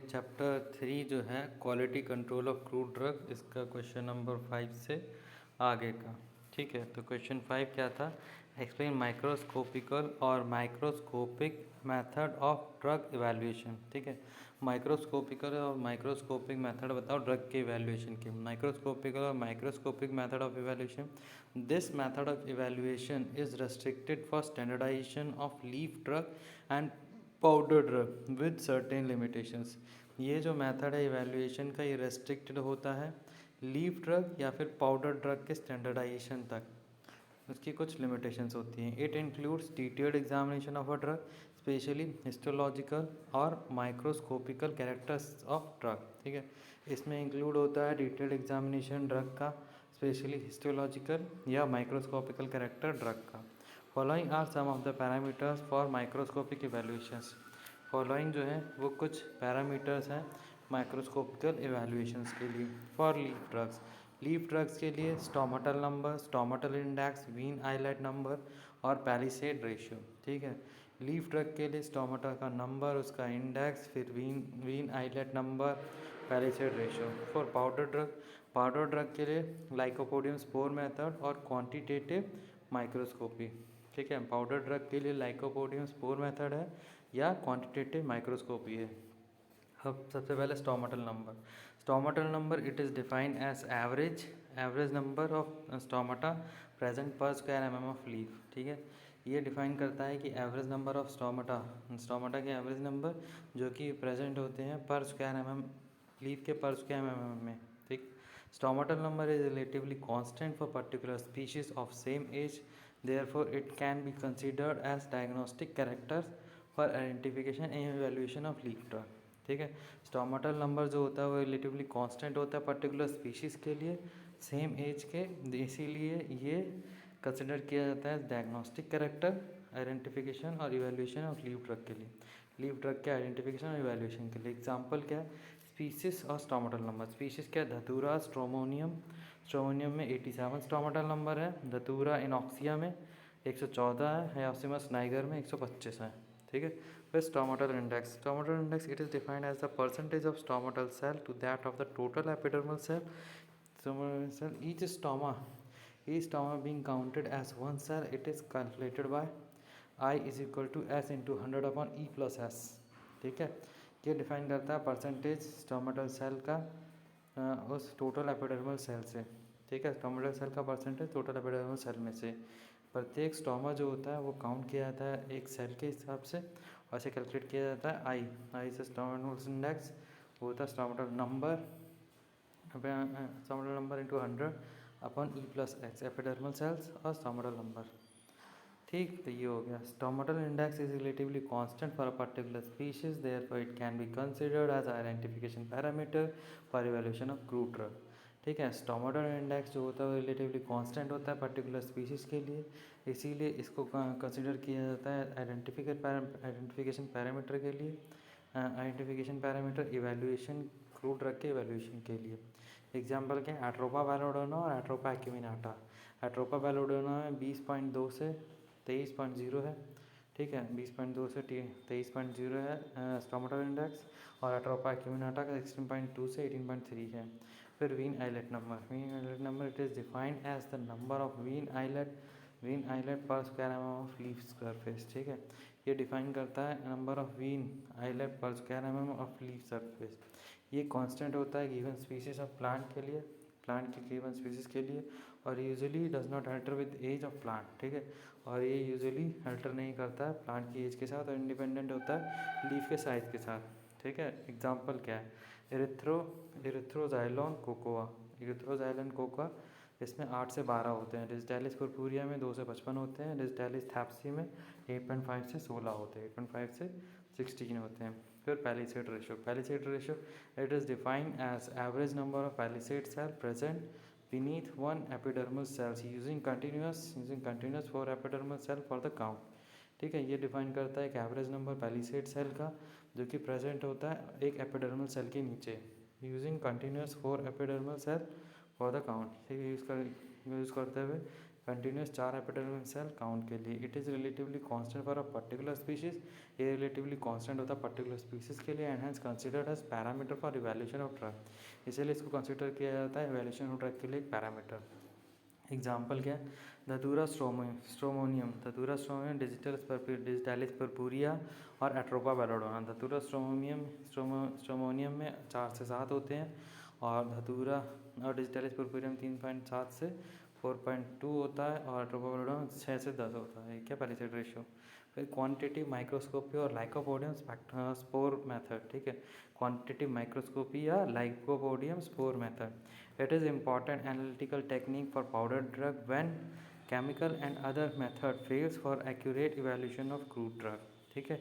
Chapter 3 जो है quality control of crude drug, इसका क्वेश्चन नंबर 5 से आगे का। ठीक है, तो क्वेश्चन 5 क्या था? एक्सप्लेन माइक्रोस्कोपिकल और microscopic method of drug evaluation. ठीक है, माइक्रोस्कोपिकल और माइक्रोस्कोपिक मेथड बताओ ड्रग के इवैल्यूएशन के। माइक्रोस्कोपिकल और microscopic method of evaluation, this method of evaluation is restricted for standardisation of leaf drug and powder drug with certain limitations. ये जो method है इवैल्यूएशन का, ये रेस्ट्रिक्टेड होता है लीफ ड्रग या फिर पाउडर ड्रग के स्टैंडर्डाइजेशन तक, उसकी कुछ लिमिटेशंस होती हैं। It includes detailed examination of a drug, specially histological और माइक्रोस्कोपिकल कैरेक्टर्स ऑफ ड्रग। ठीक है, इसमें इंक्लूड होता है डिटेल्ड एग्जामिनेशन ड्रग का, स्पेशली हिस्टोलॉजिकल या माइक्रोस्कोपिकल कैरेक्टर ड्रग का। Following are some of the parameters for microscopic evaluations. Following जो है वो कुछ पैरामीटर्स हैं माइक्रोस्कोपिकल इवैल्यूएशंस के लिए। फॉर लीफ ड्रग्स के लिए stomatal number, stomatal index, vein islet number और पैलिसेड रेशियो। ठीक है, लीफ ड्रग के लिए स्टोमाटल का नंबर, उसका इंडेक्स, फिर vein islet number, palisade ratio. For powder drug के लिए लाइकोपोडियम स्पोर मेथड और क्वांटिटेटिव माइक्रोस्कोपी। ठीक है, पाउडर ड्रग के लिए लाइकोपोडियम स्पोर मेथड है या क्वांटिटेटिव माइक्रोस्कोपी है। अब सबसे पहले stomatal number it is defined as average number of stomata present per square M of leaf. ठीक है, ये डिफाइन करता है कि एवरेज नंबर ऑफ स्टोमाटा के एवरेज नंबर जो कि प्रेजेंट होते हैं पर स्क्वायर एम लीफ के पर स्क्वायर एम में। ठीक, stomatal number is relatively constant for particular species of same age, therefore it can be considered as diagnostic characters for identification and evaluation of leaf drug. ठीक है, stomatal number जो होता है वो रिलेटिवली कांस्टेंट होता है पर्टिकुलर स्पीशीज़ के लिए सेम एज के, इसीलिए ये कंसिडर किया जाता है डायग्नोस्टिक कैरेक्टर आइडेंटिफिकेशन और इवैल्यूएशन ऑफ लीफ ड्रग के लिए, लीफ ड्रग के आइडेंटिफिकेशन और इवैल्यूएशन के लिए। एग्जांपल क्या है? स्पीशीज़ और स्टोमाटल नंबर। स्पीशीज़ क्या है? धतूरा स्ट्रोमोनियम में 87 स्टोमाटल नंबर है, धतूरा इनॉक्सिया में 114 है, हायोसिमस नाइगर में 125 है। ठीक है, फिर stomatal index it is defined as the percentage of stomatal cell to that of the total epidermal cell each stoma being counted as one cell, it is calculated by I is equal to S into 100 upon E plus S। ठीक है, ये define करता है percentage stomatal cell का उस total epidermal cell से। ठीक है, स्टोमाटल सेल का परसेंटेज टोटल एपिडर्मल सेल में से। प्रत्येक स्टोमा जो होता है वो काउंट किया जाता है एक सेल के हिसाब से और इसे कैलकुलेट किया जाता है आई से स्टोमाटल इंडेक्स वो होता है stomatal number into 100 upon E plus X epidermal cells और स्टोमाटल नंबर। ठीक, तो ये हो गया। Stomatal index is relatively constant for a particular species, therefore it can be considered as identification parameter for evaluation of crude drug. ठीक है, stomatal index जो होता है वो रिलेटिवली कांस्टेंट होता है पर्टिकुलर स्पीशीज़ के लिए, इसीलिए इसको कंसिडर किया जाता है आइडेंटिफिकेशन पैरामीटर के लिए, identification parameter evaluation crude drug के इवैल्यूएशन के लिए। एग्जाम्पल क्या है? एट्रोपा बैलोडोना और एट्रोपा एक्यूमिनाटा। एट्रोपा बैलोडोना में 20.2 से 23.0 है। ठीक है, 20.2 से 23.0 है स्टोमाटल इंडेक्स, और एट्रोपा एक्यूमिनाटा का 16.2 से 18.3 है। फिर vein islet number it is defined as the number of vein islet per square M of leaf surface. ठीक है, ये डिफाइन करता है number of vein islet per square M of leaf surface. ये कांस्टेंट होता है गिवन स्पीसीज ऑफ प्लांट की given species के लिए, और usually does not alter with age of plant. ठीक है, और ये यूजुअली अल्टर नहीं करता है प्लांट की एज के साथ और इंडिपेंडेंट होता है लीफ के साइज के साथ। ठीक है, एग्जांपल क्या है? इरिथ्रोजाइलोन कोकोआ, इसमें 8 से 12 होते हैं। डिजिटैलिस पुरपुरिया में 2 से 55 होते हैं। डिजिटैलिस थैप्सी में 8.5 से 16 होते हैं, 8.5 से 16 होते हैं। फिर palisade ratio it is defined as average number of palisade cell present beneath one epidermal cells using continuous 4 epidermal cell for the count। ठीक है, ये डिफाइन करता है एक एवरेज नंबर पैलिसेड सेल का जो कि प्रेजेंट होता है एक एपिडर्मल सेल के नीचे, using continuous 4 epidermal cell for the count. ठीक है, यूज़ करते हुए कंटिन्यूस 4 एपिडर्मल सेल काउंट के लिए। It is relatively constant for a particular species, ये रिलेटिवली कांस्टेंट होता है पर्टिकुलर स्पीशीज के लिए, and hence considered as parameter for evaluation of drug, इसीलिए इसको कंसिडर किया जाता है इवैल्यूएशन ऑफ ड्रग के लिए एक पैरामीटर। एग्जाम्पल क्या है, धतूरा स्ट्रोमोनियम, धतूरा स्ट्रोमोनियम डिजिटालिस परपुरिया और एट्रोपा बेलोडोना। धतूरा स्ट्रोमोनियम में 4 से 7 होते हैं, और धतूरा और डिजिटालिस परपुरियम 3.7 से 4.2 होता है, और एट्रोपा बेलोडोना 6 से 10 होता है। क्या पैलिसेड रेशियो। फिर क्वांटिटेटिव माइक्रोस्कोपी और लाइकोपोडियम स्पोर मेथड, ठीक है, क्वांटिटेटिव माइक्रोस्कोपी या lycopodium spore method. It is important analytical technique for powdered drug when chemical and other method fails for accurate evaluation of crude drug, ठीक है।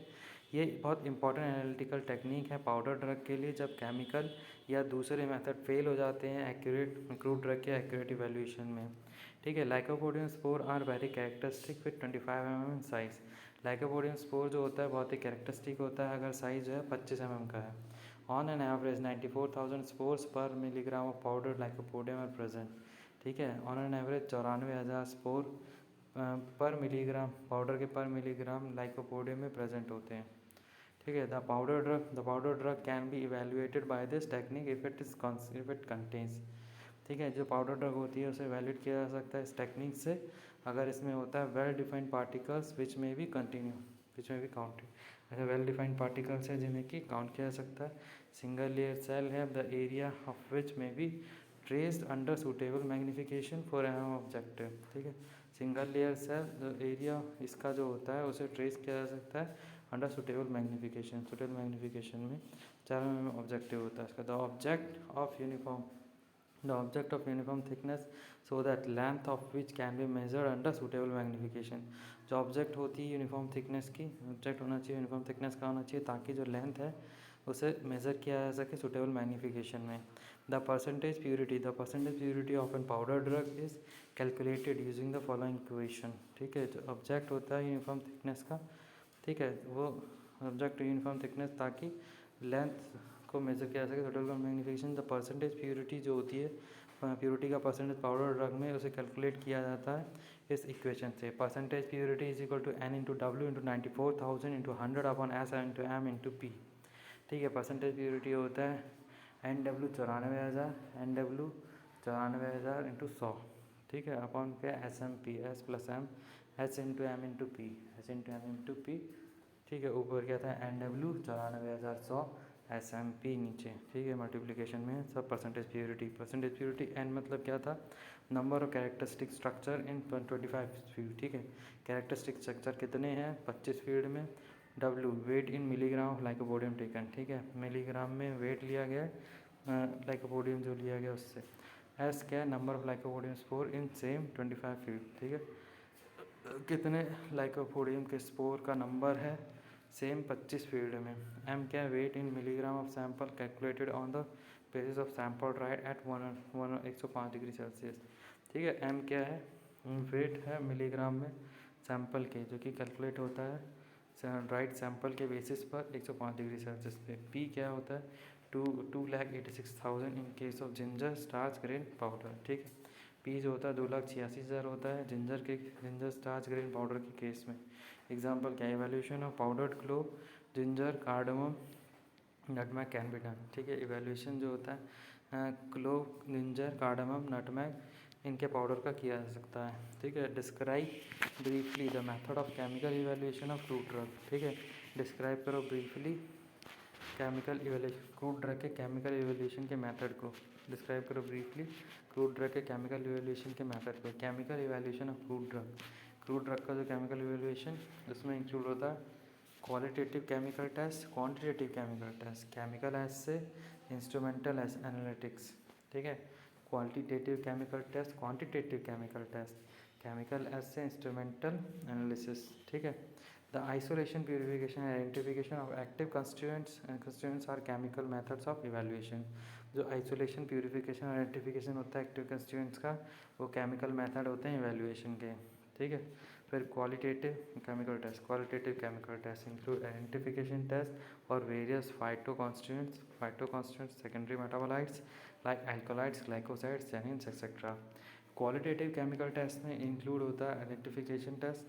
ये बहुत important analytical technique है powder drug के लिए, जब केमिकल या दूसरे मेथड फेल हो जाते हैं एक्यूरेट क्रूड ड्रग के एक्यूरेट इवैल्यूएशन में, ठीक है। Lycopodium spore are very characteristic with 25 mm size. Lycopodium spore जो होता है बहुत ही कैरेक्टरिस्टिक होता है अगर साइज जो है 25 mm का है। On an average 94,000 spores per milligram of powder lycopodium are present, ठीक है। On an average 94,000 spore per milligram powder के पर मिलीग्राम लाइकोपोडियम में प्रेजेंट होते हैं, ठीक है। The powder drug can be evaluated by this technique if it contains, ठीक है। जो पाउडर ड्रग होती है उसे इवेल्युएट किया जा सकता है इस टेक्निक से अगर इसमें होता है वेल डिफाइंड पार्टिकल्स विच में भी काउंटेड, ऐसे वेल डिफाइंड पार्टिकल्स है जिन्हें कि काउंट किया जा सकता है। सिंगल लेयर सेल है द एरिया ऑफ विच में be traced under suitable magnification for an objective, ठीक है। सिंगल लेयर सेल जो एरिया इसका जो होता है उसे ट्रेस किया जा सकता है अंडर सुटेबल मैग्नीफिकेशन में 4 mm ऑब्जेक्टिव होता है इसका। The object of uniform thickness so that length of which can be measured under suitable magnification. जो ऑब्जेक्ट होती है यूनिफॉर्म थिकनेस की, ऑब्जेक्ट होना चाहिए यूनिफॉर्म थिकनेस का होना चाहिए ताकि जो लेंथ है उसे मेज़र किया जा सके सुटेबल मैग्नीफिकेशन में। The percentage purity of an powder drug is calculated using the following equation, ठीक है। जो ऑब्जेक्ट होता है यूनिफॉर्म थिकनेस का, ठीक है, वो ऑब्जेक्ट यूनिफॉर्म थिकनेस ताकि लेंथ को मेजर किया जा सके suitable magnification. The percentage purity जो होती है, प्योरिटी का परसेंटेज पाउडर ड्रग में उसे कैलकुलेट किया जाता है इस इक्वेशन से। Percentage purity is equal to n into W into 94,000 into 100 upon S into M into P, ठीक है। परसेंटेज प्योरिटी होता है एन डब्ल्यू 94,000 इंटू 100, ठीक है, अपॉन पे S M P, S plus M, H into M into P, ठीक है। ऊपर क्या था N W 94,100 S M P नीचे, ठीक है। मल्टीप्लिकेशन में सब परसेंटेज प्योरिटी एन मतलब क्या था, number of characteristic structure in 25 field, ठीक है। कैरेक्टरिस्टिक स्ट्रक्चर कितने हैं 25 फील्ड में। W weight in milligram of lycopodium taken, ठीक है, मिलीग्राम में वेट लिया गया लाइकोपोडियम जो लिया गया उससे। एस क्या है, number of lycopodium spore in same 25 field, ठीक है, कितने लाइकोपोडियम के स्पोर का नंबर है सेम 25 फील्ड में। एम क्या है, weight in milligram of sample calculated on the basis of sample dried at 105 degree Celsius, ठीक है। एम क्या है, वेट है मिलीग्राम में सैंपल के जो कि कैलकुलेट होता है ड्राइड सैंपल के बेसिस पर 105 डिग्री सेल्सियस पे। पी क्या होता है, 2,86,000 in case of ginger starch grain powder, ठीक है। पी जो होता है 2,86,000 होता है जिंजर स्टार्च ग्रेन पाउडर के केस में। एग्जांपल क्या, evaluation of powdered clove, ginger, cardamom, nutmeg can be done, ठीक है। इवैल्यूएशन जो होता है क्लोव, जिंजर, कार्डमम, नटमैग इनके पाउडर का किया जा सकता है, ठीक है। Describe briefly the method of chemical evaluation of crude drug, ठीक है। डिस्क्राइब करो briefly chemical evaluation crude drug के केमिकल इवैल्यूएशन के मेथड को। डिस्क्राइब करो ब्रीफली क्रूड ड्रग के केमिकल इवैल्यूएशन के मेथड को। Chemical evaluation of crude drug का जो केमिकल इवैल्यूएशन उसमें इंक्लूड होता है qualitative chemical test, quantitative chemical test, chemical assays instrumental analytics, ठीक है। Qualitative chemical test, quantitative chemical test, chemical assays instrumental analysis, ठीक है। The isolation, purification, identification of active constituents are chemical methods of evaluation. जो isolation, purification, identification होता है active constituents का वो chemical method होते हैं इवैल्यूएशन के, ठीक है। फिर qualitative chemical test include identification test और various phytoconstituents, secondary metabolites like alkaloids, glycosides, genins etcetera. Qualitative chemical test में इंक्लूड होता है आइडेंटिफिकेशन टेस्ट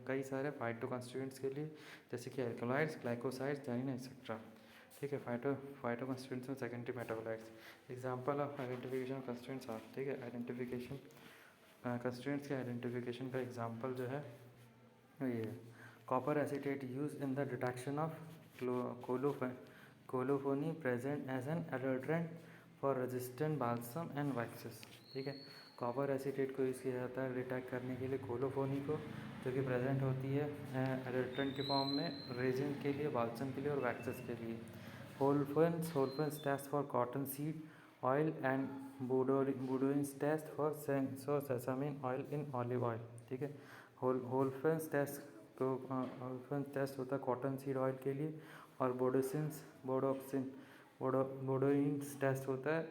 कई सारे फाइटो कंस्टिट्यूएंट्स के लिए, जैसे कि एल्कोलाइड्स, ग्लाइकोसाइड्स, जाइन एक्सेट्रा। ठीक है, फाइटो कंस्टिट्यूएंट्स में secondary metabolites. Example of identification constituents are, ठीक है, आइडेंटिफिकेशन कंस्टिट्यूएंट्स के आइडेंटिफिकेशन का एग्जांपल जो है ये है copper acetate use in the detection of colophony present as an adulterant for resistant balsam and waxes. ठीक है, कॉपर एसीटेट को यूज़ किया जाता है डिटेक्ट करने के लिए कोलोफोनी को, जो कि प्रेजेंट होती है एडल्ट्रेंट के फॉर्म में रेजिन के लिए, बाल्सम के लिए और वैक्सेस के लिए। Halphen's test for cotton seed oil and Baudouin's test for sesamin oil in olive oil. ठीक है, होलफेंस टेस्ट होता है कॉटन सीड ऑयल के लिए, और बोडोइंस टेस्ट होता है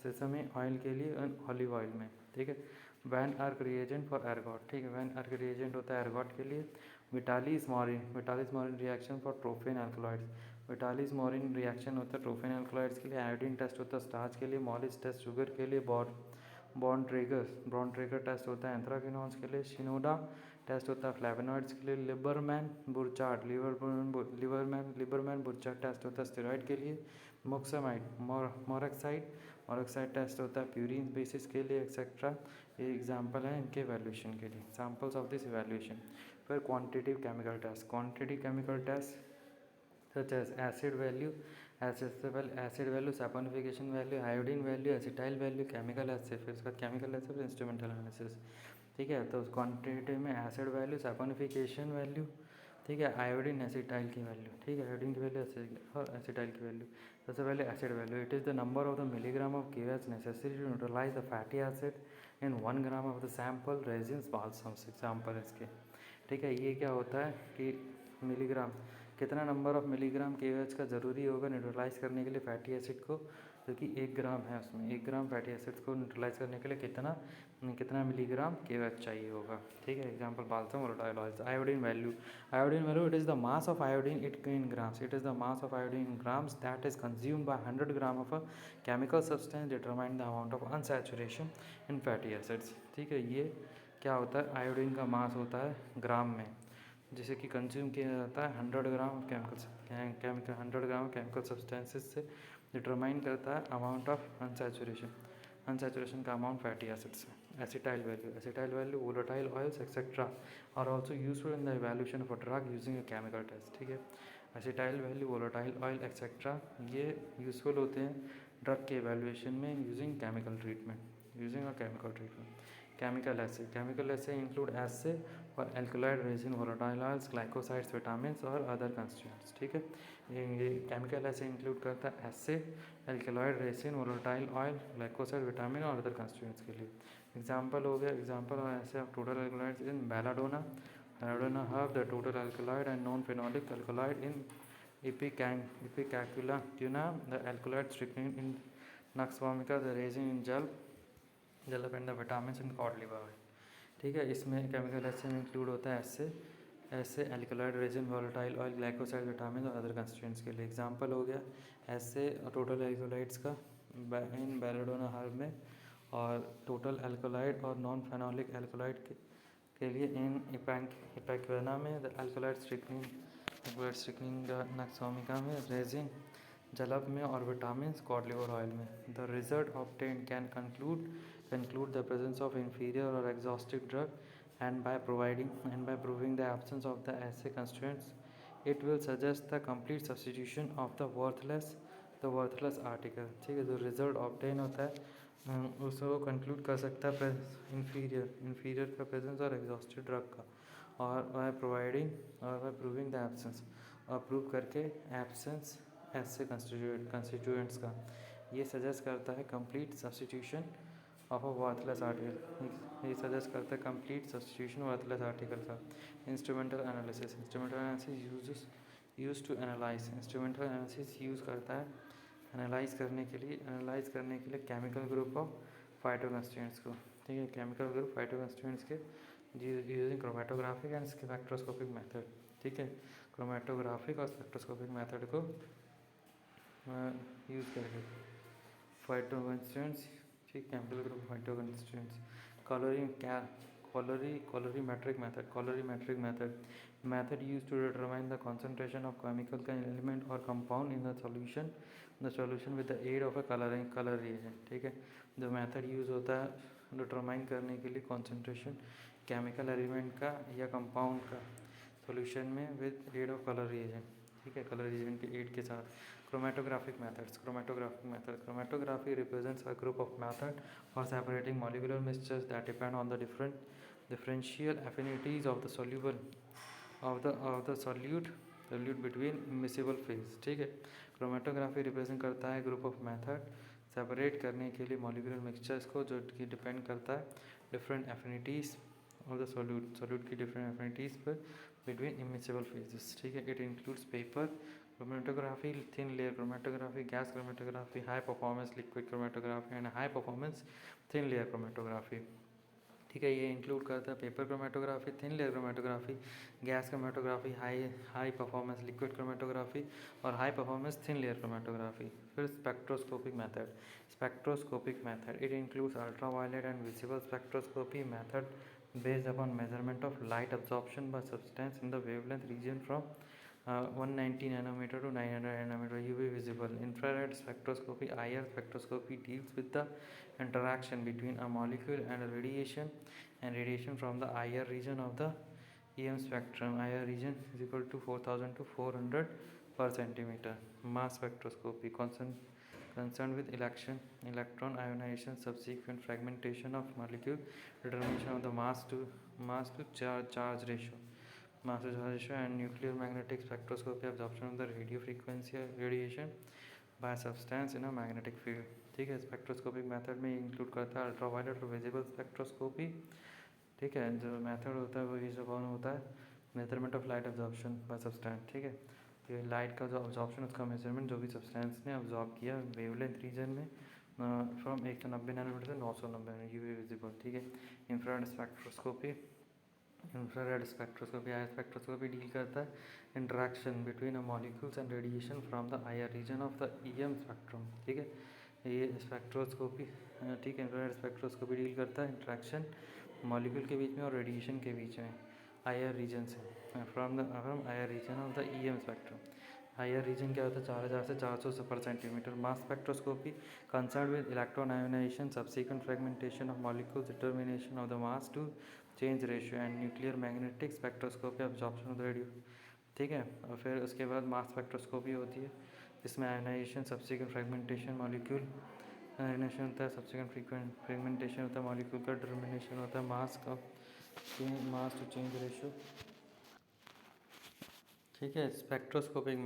सेसमी ऑयल के लिए और ऑलिव ऑयल में। ठीक है, Van Urk reagent for ergot. ठीक है, वैन आर्क रिएजेंट होता है एर्गॉट के लिए। विटालिस मॉरिन रिएक्शन फॉर ट्रोफेन एल्कलॉइड्स। विटालिस मॉरिन रिएक्शन होता है ट्रोफेन एल्कलॉइड्स के लिए। आयोडीन टेस्ट होता है स्टार्च के लिए। मॉलिस टेस्ट शुगर के लिए। बॉन्ड ट्रेगर टेस्ट होता है एंथ्राक्विनोन्स के लिए। शिनोडा टेस्ट होता है फ्लेवोनॉइड्स के लिए। लिबरमैन बुरचार्ड टेस्ट होता है स्टेरॉइड के लिए। मोक्सामाइड मोरॉक्साइड टेस्ट होता है प्यूरिन बेसिस के लिए एक्सेट्रा। ये एग्जांपल है इनके वैल्यूएशन के लिए, एग्जांपल्स ऑफ दिस इवैल्यूएशन। फिर quantitative chemical test such as acid value, saponification value, iodine value, acetyl value, chemical assay। फिर उसका केमिकल एसे फिर इंस्ट्रूमेंटल एनालिसिस। ठीक है, तो क्वान्टिटेटिव में एसिड वैल्यू, सैपोनिफिकेशन वैल्यू, ठीक है, आयोडीन एसिटाइल की वैल्यू। ठीक है, आयोडीन की वैल्यू और एसिटाइल की वैल्यू। सबसे पहले acid value, it is the number of the milligram of KOH necessary to neutralize the fatty acid in 1 gram of the sample resins balsams. Example इसके। ठीक है, ये क्या होता है कि मिलीग्राम, कितना नंबर ऑफ मिलीग्राम KOH का ज़रूरी होगा न्यूट्रलाइज करने के लिए फैटी एसिड को, जो कि 1 ग्राम है, उसमें 1 ग्राम फैटी एसिड को न्यूट्रलाइज करने के लिए कितना मिलीग्राम KOH चाहिए होगा। ठीक है, example balsam volatile oils. Iodine value, it is the mass of iodine in grams. It is the mass of iodine in grams that is consumed by 100 gram of a chemical substance determine the amount of unsaturation in fatty acids. ठीक है, ये क्या होता है, iodine का मास होता है ग्राम में, जिसे कि कंज्यूम किया जाता है 100 ग्राम केमिकल सब्सटेंसेस से, डिटरमाइन करता है अमाउंट ऑफ अनसैचुरेशन का अमाउंट फैटी एसिड से। Acetyl value volatile oils etcetera are also useful in the evaluation of a drug using a chemical test. ठीक है, acetyl value, volatile oil etcetera ये useful होते हैं drug के evaluation में using a chemical treatment. Chemical assay include assay और alkaloid resin, volatile oils, glycosides, vitamins और other constituents. ठीक है, ये केमिकल ऐसे इंक्लूड करता है assay, alkaloid resin, volatile oil, glycoside, vitamin और अदर कंस्टिट्यूएंट्स के लिए। एग्जांपल हो गया, example assay of total alkaloids in belladonna herb, the total alkaloid and non phenolic alkaloid in ipecacuanha, the alkaloid strychnine in nux vomica, the resin in jalap and the vitamin in cod liver oil. ठीक है, इसमें chemical ऐसे में include होता है ऐसे alkaloid resin, volatile oil, glycoside, vitamin और other constituents के लिए। एग्जांपल हो गया ऐसे टोटल एल्कोलाइड्स का इन बेलाडोना हर्ब में, और टोटल एल्कोलाइड और नॉन फेनोलिक एल्कोलाइड के लिए इन इपैक्वेना में, the alkaloid strychnine nux vomica में, रेजिन जलप में और विटामिन कॉड लिवर ऑयल में। The result obtained can conclude the presence of inferior or exhaustive drug, and by proving the absence of the assay constituents, it will suggest the complete substitution of the worthless article। ठीक है, जो result obtain होता है उसको conclude कर सकता है inferior का प्रेजेंस और एग्जॉस्टिव ड्रग का, और बाय प्रूविंग द एब्सेंस, और प्रूव करके एब्सेंस ऐसे कंस्टिट्यूएंट्स का, ये सजेस्ट करता है complete substitution of a worthless article. ये सजेस्ट करता है कंप्लीट सब्सटीट्यूशन वर्थलेस आर्टिकल का। Instrumental analysis use to analyse. Instrumental analysis use करता है एनालाइज करने के लिए chemical group of phytoconstituents को। ठीक है, केमिकल ग्रुप फाइटो कंस्टिट्यूएंट्स के using chromatographic and spectroscopic method. ठीक है, क्रोमेटोग्राफिक और स्पेक्ट्रोस्कोपिक मेथड को यूज़ करके फाइटो कंस्टिट्यूएंट्स ठीक, chemical group phytoconstituents. Colorimetric method used to determine the concentration of chemical element or compound in the solution with the aid of a color reagent. ठीक है, जो method use होता है determine करने के लिए कॉन्सेंट्रेशन केमिकल एलिमेंट का या कंपाउंड का सॉल्यूशन में with aid of colour reagent. ठीक है, कलर रिएजेंट के एड के साथ. Chromatographic methods. Chromatography represents a group of methods for separating molecular mixtures that depend on the differential affinities of the solute between immiscible phase. ठीक है, chromatography represent करता है group of method separate करने के लिए molecular mixtures को, जो कि डिपेंड करता है different affinities of the solute की डिफरेंट एफिनिटीज़ पर बिटवीन इमिसिबल फेजेस. ठीक है, it includes paper chromatography, thin layer chromatography, gas chromatography, high performance liquid chromatography and high performance thin layer chromatography. ठीक है, ये इंक्लूड करता है paper chromatography, thin layer chromatography, gas chromatography, high performance liquid chromatography और high performance thin layer chromatography. फिर spectroscopic method it includes ultraviolet and visible spectroscopy method based upon measurement of light absorption by substance in the wavelength region from 190 nanometer to 900 nanometer UV visible. Infrared spectroscopy IR spectroscopy deals with the interaction between a molecule and a radiation from the IR region of the EM spectrum. IR region is equal to 4000 to 400 per centimeter. Mass spectroscopy concerned with electron ionization, subsequent fragmentation of molecule, determination of the mass to charge ratio, and nuclear magnetic spectroscopy, absorption of the radio frequency radiation by substance in a magnetic field. ठीक है, spectroscopic method में include करता है ultraviolet और visible spectroscopy. ठीक है, जो method होता है वो ये कौन होता है, measurement of light absorption bye substance. ठीक है, तो ये लाइट का जो ऑब्जॉर्प्शन उसका मेजरमेंट जो भी सब्सटेंस ने ऑब्जॉर्ब किया वेवलेंथ रीजन में फ्रॉम 190 नैनोमीटर से 990 यूवी विजिबल. ठीक है, infrared spectroscopy IR spectroscopy deal करता है interaction between a molecules and radiation from the IR region of the EM spectrum. ठीक है, ये स्पेक्ट्रोस्कोपी. ठीक है, इंफ्रारेड स्पेक्ट्रोस्कोपी डील करता है इंटरेक्शन मॉलिक्यूल के बीच में और रेडिएशन के बीच में आयर रीजन से from IR region of the EM spectrum. IR region क्या होता है, 4000 से 400 per centimetre. Mass spectroscopy concern with electron ionisation, subsequent fragmentation of molecules, determination of the mass to change ratio and nuclear magnetic spectroscopy, absorption of the radio. ठीक है, और फिर उसके बाद मास स्पेक्ट्रोस्कोपी होती है जिसमें ionisation, subsequent fragmentation molecule ionisation होता है, सब्सिक्वेंट फ्रेगमेंटेशन होता है मॉलिक्यूल का, डिटर्मिनेशन होता है मास टू चेंज रेशियो. ठीक है, स्पेक्ट्रोस्कोपिक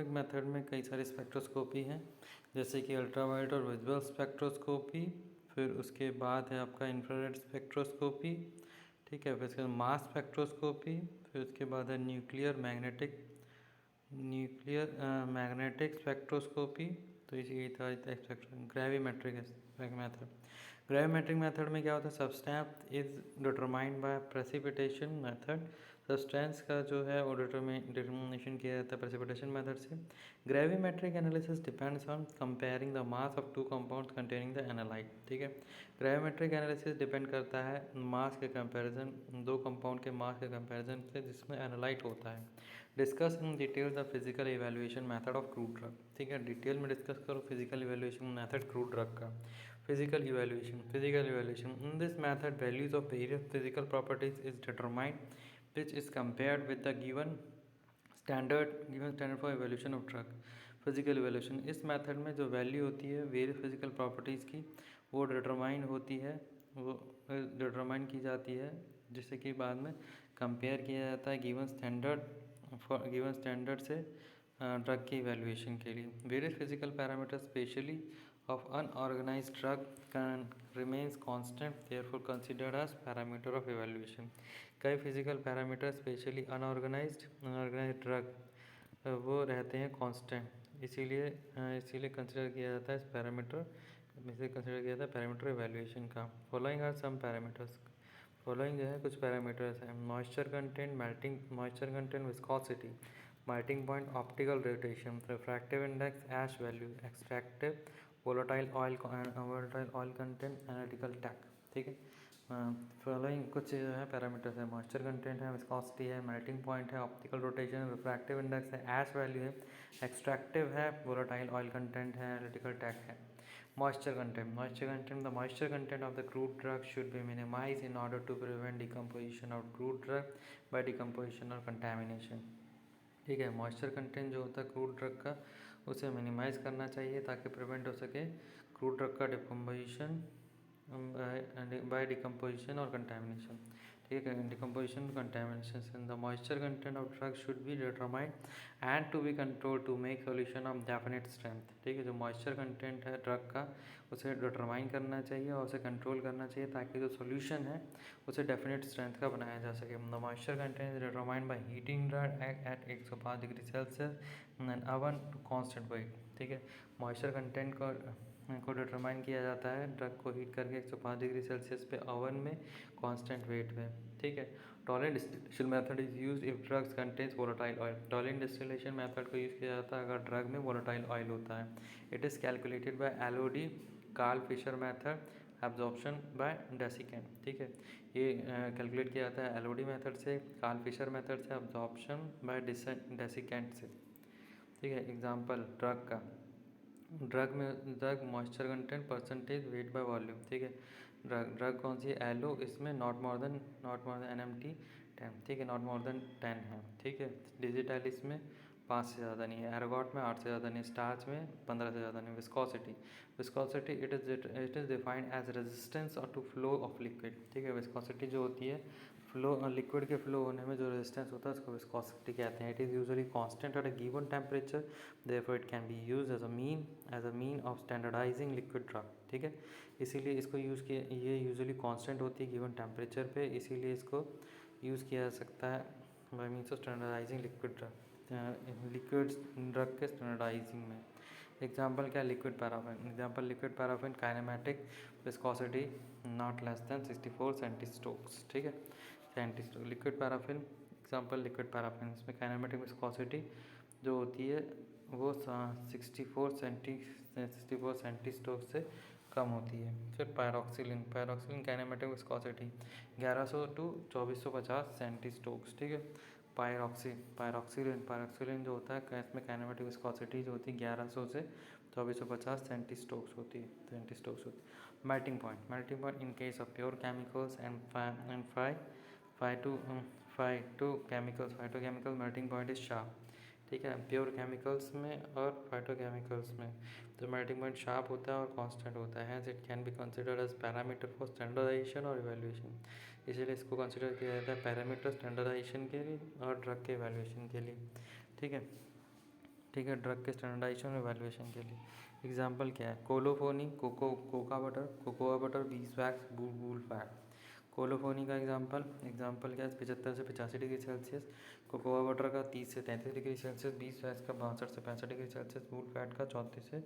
मेथड में कई सारे स्पेक्ट्रोस्कोपी हैं, जैसे कि अल्ट्रावायलेट और विजिबल स्पेक्ट्रोस्कोपी. फिर उसके बाद है आपका इंफ्रारेड स्पेक्ट्रोस्कोपी. ठीक है, फिर उसके बाद मास स्पेक्ट्रोस्कोपी. फिर उसके बाद है न्यूक्लियर मैग्नेटिक स्पेक्ट्रोस्कोपी. तो इसी था ग्रेविमेट्रिक मेथड में क्या होता है, substance is determined bye precipitation method. Substance का जो है वो डिटर्मिनेशन किया जाता है प्रेसिपिटेशन मेथड से. Gravimetric analysis depends on comparing the mass of two compounds containing the analyte. ठीक है, ग्रेविमेट्रिक एनालिसिस डिपेंड करता है मास के कंपैरिजन, दो कंपाउंड के मास के कंपैरिजन से जिसमें एनालाइट होता है. Discuss in detail the physical evaluation method of crude drug. ठीक है, डिटेल में डिस्कस करो physical evaluation method crude drug का. Physical evaluation. In this method, values of various physical properties is determined, which is compared with the given standard for evaluation of drug. Physical evaluation, इस method में जो value होती है various physical properties की वो determine होती है, वो डिटरमाइन की जाती है, जिससे कि बाद में कंपेयर किया जाता है गिवन स्टैंडर्ड से ड्रग की इवेल्यूएशन के लिए. Various physical parameters specially of unorganized drug remains constant, therefore considered as parameter of evaluation. कई physical parameter specially unorganised drug वो रहते हैं कांस्टेंट, इसीलिए कंसिडर किया जाता है इस पैरामीटर इवैल्यूएशन का. Following are some parameters. Following जो है कुछ पैरामीटर्स हैं. Moisture content, viscosity, melting point, optical rotation, refractive index, ash value, extractive volatile oil content, analytical tag, ठीक है। फॉलोइंग कुछ है पैरामीटर्स है, मॉइस्चर कंटेंट है, विस्कोसिटी है, मेल्टिंग पॉइंट है, ऑप्टिकल रोटेशन, रिफ्रैक्टिव इंडेक्स है, एश वैल्यू है, एक्सट्रैक्टिव है, वोलेटाइल ऑयल कंटेंट है, एनालिटिकल टैग है। Moisture content. The moisture content of the crude drug should be minimized in order to prevent decomposition of crude drug by decomposition or contamination. ठीक है, moisture content जो होता है crude drug का उसे minimise करना चाहिए ताकि प्रिवेंट हो सके क्रूड ड्रग का डिकम्पोजिशन बाय डिकम्पोजिशन और कंटामिनेशन। ठीक है, decomposition contamination. The moisture content of drug should be determined and to be control to make solution of definite strength. ठीक है, जो मॉइस्चर कंटेंट है ड्रग का उसे डिटरमाइन करना चाहिए और उसे कंट्रोल करना चाहिए ताकि जो सोल्यूशन है उसे डेफिनेट स्ट्रेंथ का बनाया जा सके। The moisture content is determined by heating drug at 105 degree Celsius and oven to constant weight. ठीक है, मॉइस्चर कंटेंट को डिटरमाइन किया जाता है ड्रग को हीट करके 105 डिग्री सेल्सियस पे ओवन में कांस्टेंट वेट पे। ठीक है, tolerant distillation method is used if drugs contains volatile oil. Tolerant distillation method को यूज़ किया जाता है अगर ड्रग में वोलेटाइल ऑयल होता है। It is calculated by LOD, Karl Fischer method, absorption by desiccant. ठीक है, ये कैलकुलेट किया जाता है एलओडी मेथड से, कार्ल फिशर मेथड से, एब्जॉर्प्शन बाय डेसिकेंट से। ठीक है, example drug moisture content percentage weight by volume. ठीक है, ड्रग कौन सी है, एलो, इसमें नॉट मोर देन NMT 10। ठीक है, नॉट मोर देन 10 है। ठीक है, डिजिटल इसमें 5 से ज़्यादा नहीं है, एर्गॉट में 8 से ज़्यादा नहीं, स्टार्च में 15 से ज़्यादा नहीं। Viscosity it is defined as resistance और टू फ्लो ऑफ लिक्विड। ठीक है, विस्कोसिटी जो होती है लिक्विड के फ्लो होने में जो रेजिस्टेंस होता है उसको विस्कोसिटी कहते हैं। It is usually constant at a given temperature, therefore it can be used as a mean of standardizing liquid drug. ठीक है, इसीलिए इसको यूज़ किया, ये यूजुअली कांस्टेंट होती है गिवन टेम्परेचर पे, इसीलिए इसको यूज़ किया जा सकता है by means of standardizing liquid drug के स्टैंडर्डाइजिंग में। एग्जाम्पल क्या, liquid paraffin. Example liquid paraffin, kinematic viscosity not less than 64 centistokes. ठीक है, centistoke liquid paraffin. Example liquid paraffin, इसमें काइनेमेटिक विस्कोसिटी जो होती है वो 64 सेंटीस्टोक से कम होती है। फिर पायरोक्सिलिन काइनेमेटिक विस्कोसिटी 1100 टू 2450 सेंटीस्टोक्स। ठीक है, पायरोक्सिलिन जो होता है इसमें काइनेमेटिक विस्कोसिटी जो होती है 1100 से 2450 सेंटीस्टोक्स होती है। Melting point in case of pure chemicals and phytochemical melting point is sharp. ठीक है, प्योर केमिकल्स में और फाइटोकेमिकल्स में तो मेल्टिंग पॉइंट शार्प होता है और कांस्टेंट होता है। It can be considered as parameter for standardization और इवैल्यूएशन। इसीलिए इसको कंसिडर किया जाता है पैरामीटर स्टैंडर्डाइजेशन के लिए और ड्रग के इवैल्यूएशन के लिए। ठीक है, ड्रग के स्टैंडर्डाइजेशन और इवैल्यूएशन के लिए। एग्जाम्पल क्या है, colophony, cocoa butter, बीसवैक्स, wool fat. Colophony का एग्जाम्पल क्या है, 75 से 85 डिग्री सेल्सियस, कोकोआ बटर का 30 से 33 डिग्री सेल्सियस, बीसवैक्स का 62 से 65 डिग्री सेल्सियस, वूल फैट का 34 से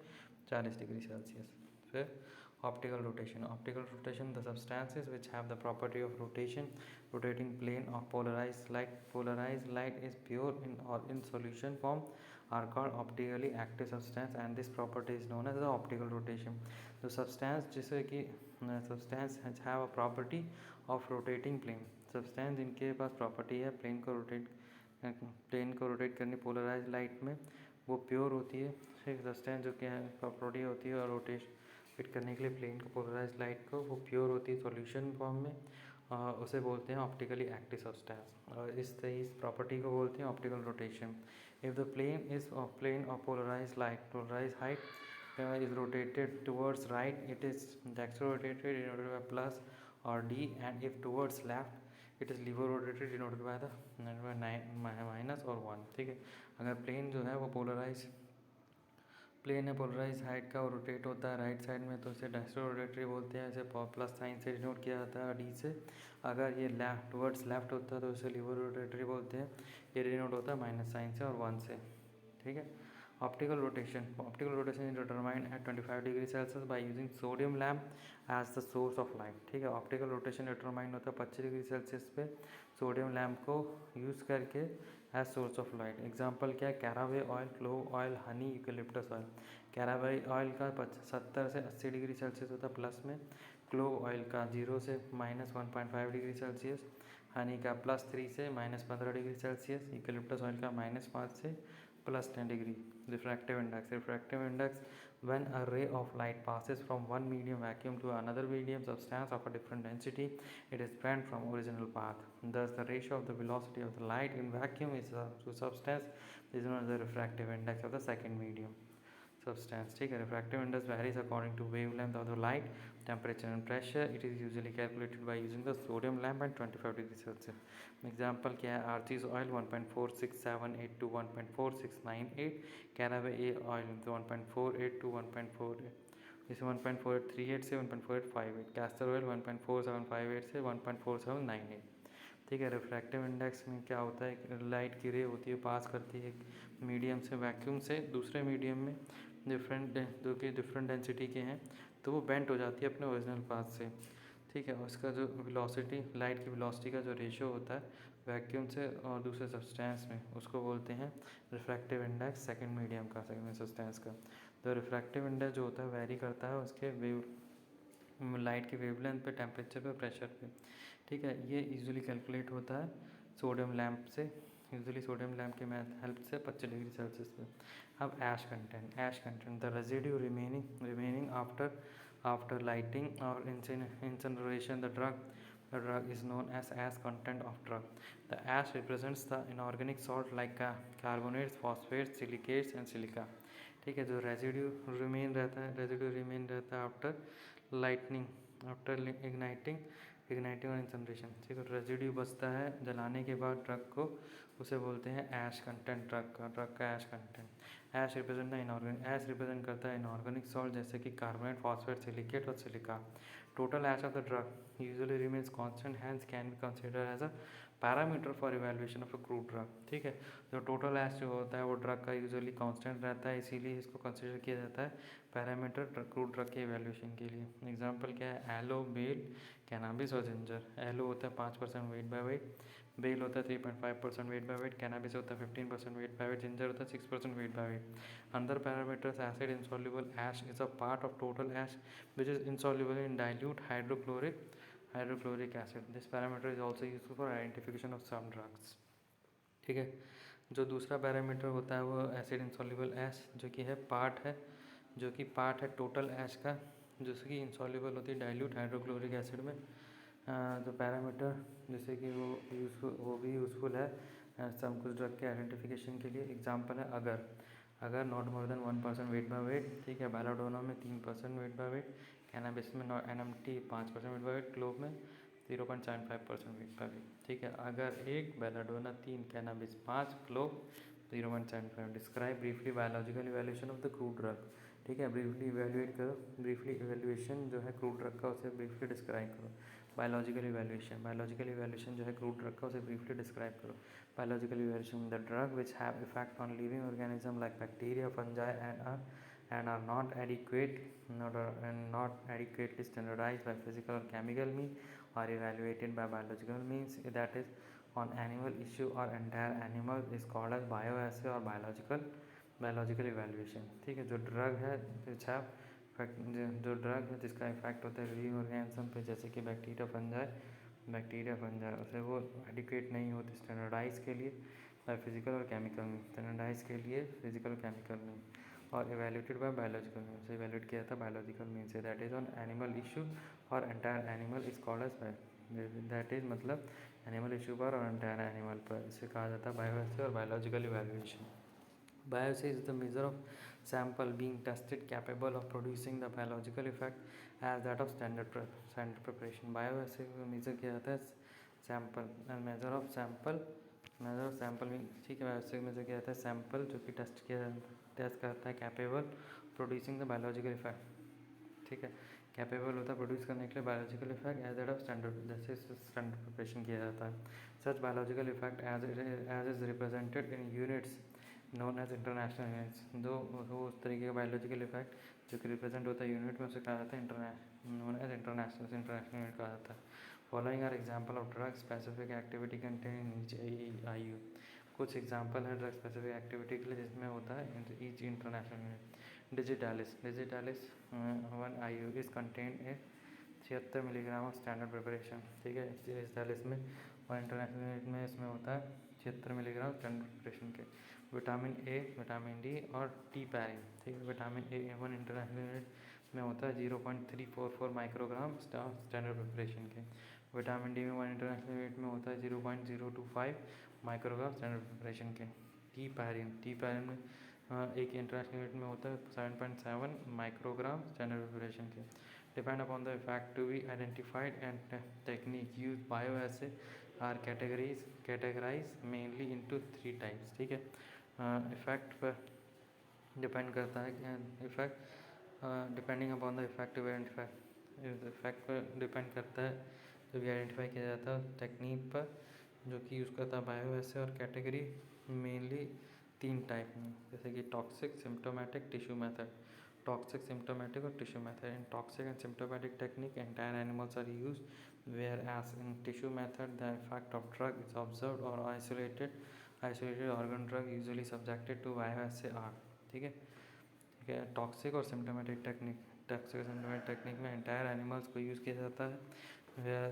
40 डिग्री सेल्सियस। फिर optical rotation the substances which have the property of rotating plane of polarized light is pure in solution form are called optically active substance and this property is known as the optical rotation। तो substance जिसे कि substance have a property of rotating plane, substance जिनके पास property है plane को rotate करनी polarize light में, वो प्योर होती है। फिर सब्सटेंस जो कि प्रॉपर्टी होती है और रोटेट करने के लिए प्लेन को पोलराइज लाइट को, वो प्योर होती है सॉल्यूशन फॉर्म में, उसे बोलते हैं ऑप्टिकली एक्टिव सब्सटेंस और इस प्रॉपर्टी को बोलते हैं optical rotation. If the plane of polarize height is rotated towards right, it is dextro rotated denoted by plus or D, and if towards left it is levo rotated denoted by the minus or 1। ठीक है, अगर plane जो है वो plane है polarise height का और rotate होता है राइट साइड में तो इसे डेक्स्ट्रो रोटेटरी बोलते हैं, इसे प्लस साइन से डिनोट किया जाता है डी से। अगर ये टुवर्ड्स लेफ्ट होता है तो इसे लीवर रोटेटरी बोलते हैं, ये डिनोट होता है माइनस साइन से और 1 से। ठीक है, optical rotation is determined at 25 degree Celsius by using sodium lamp as the source of light. ठीक है, ऑप्टिकल रोटेशन डिटरमाइंड होता है 25 डिग्री सेल्सियस पे सोडियम लैम्प को यूज़ करके as source of light. Example क्या है, caraway oil, clove oil, honey, eucalyptus oil. Caraway oil का 70 से 80 डिग्री सेल्सियस होता है प्लस में, क्लोव ऑयल का 0 से -1.5 डिग्री सेल्सियस, हनी का +3 से -15 डिग्री सेल्सियस, यूकेलिप्टस ऑयल का -5 से +10 degree. Refractive index, refractive index when a ray of light passes from one medium vacuum to another medium substance of a different density, it is bent from original path. Thus, the ratio of the velocity of the light in vacuum is to substance is known as the refractive index of the second medium substance. ठीक है, refractive index varies according to wavelength of the light, temperature and pressure. It is usually calculated by using the sodium lamp at 25 degrees Celsius. Example क्या है, Archie's oil 1.4678 to 1.4698, Caraway oil 1.48 to 1.48, इसे 1.4838 से 1.4858, castor oil 1.4758 से 1.4798। ठीक है, refractive index में क्या होता है, लाइट की रे होती है, पास करती है मीडियम से, वैक्यूम से दूसरे मीडियम में, जो कि डिफरेंट डेंसिटी के हैं, तो वो बेंट हो जाती है अपने ओरिजिनल पाथ से। ठीक है, उसका जो वेलोसिटी, लाइट की वेलोसिटी का जो रेशियो होता है वैक्यूम से और दूसरे सब्सटेंस में, उसको बोलते हैं रिफ्रैक्टिव इंडेक्स सेकंड मीडियम का, सेकंड सब्सटेंस का। तो रिफ्रैक्टिव इंडेक्स जो होता है वेरी करता है उसके लाइट की वेवलेंथ पे, टेम्परेचर पे, प्रेशर पे। ठीक है, ये यूजुअली कैलकुलेट होता है सोडियम लैम्प से, यूजुअली सोडियम लैम्प की हेल्प से 25 डिग्री सेल्सियस पे। अब ash content the residue remaining after lighting और incineration the drug is known as ash content of drug. The ash represents the inorganic salt like carbonates, phosphates, silicates and silica. ठीक है, जो residue remain रहता है after lightning, after igniting और incineration. ठीक है, residue बचता है जलाने के बाद ड्रग को, उसे बोलते हैं ऐश कंटेंट, ड्रग का ऐश कंटेंट। ऐश रिप्रेजेंट करता है इनऑर्गेनिक सॉल्ट जैसे कि कार्बोनेट, फॉस्फेट, सिलिकेट और silica. Total ash of the drug usually remains constant, hence can be consider as a parameter for evaluation of a crude drug. ठीक है, जो total ऐश जो होता है वो ड्रग का यूजुअली कांस्टेंट रहता है, इसीलिए इसको कंसिडर किया जाता है पैरामीटर क्रूड ड्रग के इवैल्यूएशन के लिए। एग्जांपल क्या है, एलो, बेल, कैनाबिस और जिंजर। एलो होता है 5% वेट बाय वेट, बेल होता है 3.5% वेट बाय वेट, कैनाबिस होता है 15% वेट बाय वेट, जिंजर होता है 6% वेट बाय वेट। अंदर parameters, acid insoluble ash is a part of total ash which is insoluble in dilute hydrochloric acid. This parameter is also useful for identification of some drugs. ठीक है, जो दूसरा parameter होता है वो acid insoluble ऐश, जो कि है पार्ट है टोटल ऐश का, जो कि इंसॉल्युबल होती है डाइल्यूट हाइड्रोक्लोरिक एसिड में। जो पैरामीटर जैसे कि वो भी यूज़फुल है सम कुछ ड्रग के आइडेंटिफिकेशन के लिए। एग्जांपल है अगर not more than 1% weight by weight. ठीक है, बेलाडोना में 3% वेट बाय वेट, कैनाबिस में NMT 5% weight by weight, clove में 0.75% वेट बाय वेट। ठीक है, अगर एक, belladonna 3, cannabis 5, clove 0.75। Describe briefly biological evaluation of the crude drug. ठीक है, ब्रीफली इवैल्यूएट करो, ब्रीफली इवैल्यूएशन जो है क्रूड ड्रग का उसे ब्रीफली डिस्क्राइब करो। बायोलॉजिकल इवैल्यूएशन जो है क्रूड ड्रग का उसे ब्रीफली डिस्क्राइब करो। Biological evaluation, the drug which have effect on living organism like bacteria, fungi and are not adequately standardized by physical or chemical means are evaluated by biological means, that is on animal issue or entire animal is called as bioassay or biological evaluation. ठीक है, जो drug है जिसका effect होता है living organism पे जैसे कि बैक्टीरिया फंजाई, उसे वो एडिक्वेट नहीं होती स्टैंडर्डाइज के लिए बाय फिजिकल और केमिकल में, स्टैंडर्डाइज के लिए फिजिकल और केमिकल में, और एवेल्यूटेड बाय बायोलॉजिकल मीन, से एवेल्यूट किया था बायोलॉजिकल मीन से, that is on animal tissue और entire animal is called as, that is मतलब एनिमल इशू पर और एंटायर एनिमल पर, इसे कहा जाता है बायोएसे और biological evaluation. Biopsy is the measure of sample being tested capable of producing the biological effect as that of standard preparation. Bioassay को measure किया जाता है sample and measure of sample में, ठीक है, बायोअसे measure किया जाता है sample जो कि टेस्ट करता है capable producing the biological effect। ठीक है, कैपेबल होता है प्रोड्यूस करने के लिए biological effect as aid of standard, जैसे स्टैंडर्ड प्रिपरेशन किया जाता है। Such biological effect as is represented in units known as international units. दो उस तरीके का बायोलॉजिकल इफेक्ट जो कि रिप्रेजेंट होता है यूनिट में, उसे कहा जाता है नोन एज इंटरनेशनल यूनिट कहा जाता है। Following are example of drug specific activity contain in each IU। कुछ एग्जांपल है ड्रग स्पेसिफिक एक्टिविटी के लिए जिसमें होता है each international unit. Digitalis 1 IU is content a 76 milligram of standard preparation. ठीक है, डिजिटालिस में और इंटरनेशनल यूनिट में इसमें होता है 76 मिलीग्राम स्टैंडर्ड प्रिपरेशन के। विटामिन ए, विटामिन डी और टी पैरिन। ठीक है, विटामिन ए 1 इंटरनेशनल यूनिट में होता है 0.344 माइक्रोग्राम स्टैंडर्ड प्रिपरेशन के। विटामिन डी में 1 इंटरनेशनल यूनिट में होता है 0.025 माइक्रोग्राम स्टैंडर्ड प्रिपरेशन के। टी पैरिन में एक इंटरनेशनल यूनिट में होता है 7.7 माइक्रोग्राम स्टैंडर्ड प्रिपरेशन के। Depend upon the effect to be identified and technique use bioassay are categorize mainly into 3 types. ठीक है, इफेक्ट पर डिपेंड करता है, effect depending upon the effect to identify, effect पर डिपेंड करता है जो भी आइडेंटिफाई किया जाता है टेक्निक पर जो कि यूज़ करता है बायोएसे, और कैटेगरी मेनली 3 टाइप में, जैसे कि toxic, symptomatic, tissue method. Toxic, symptomatic और tissue method. In toxic and symptomatic technique entire animals are use, whereas in tissue method the effect of drug is observed और isolated organ drug usually subjected to bioassay are. ठीक है, toxic और symptomatic technique में entire animals को use किया जाता है,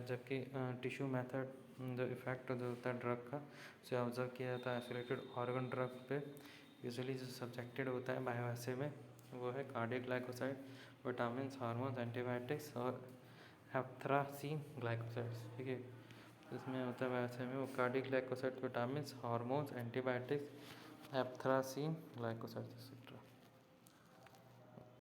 जबकि टिश्यू मेथड जो इफेक्ट जो होता है ड्रग का उसे ऑब्जर्व किया जाता है आइसोलेटेड ऑर्गन ड्रग पे। यूजुअली जो सब्जेक्टेड होता है बायोएसे में वो है cardiac glycoside, vitamin, hormones, antibiotics और एंथ्रासीन ग्लाइकोसाइड्स। ठीक है, इसमें होता है बायोएसे में वो cardiac glycoside, vitamin, hormones, antibiotics, anthracene glycosides.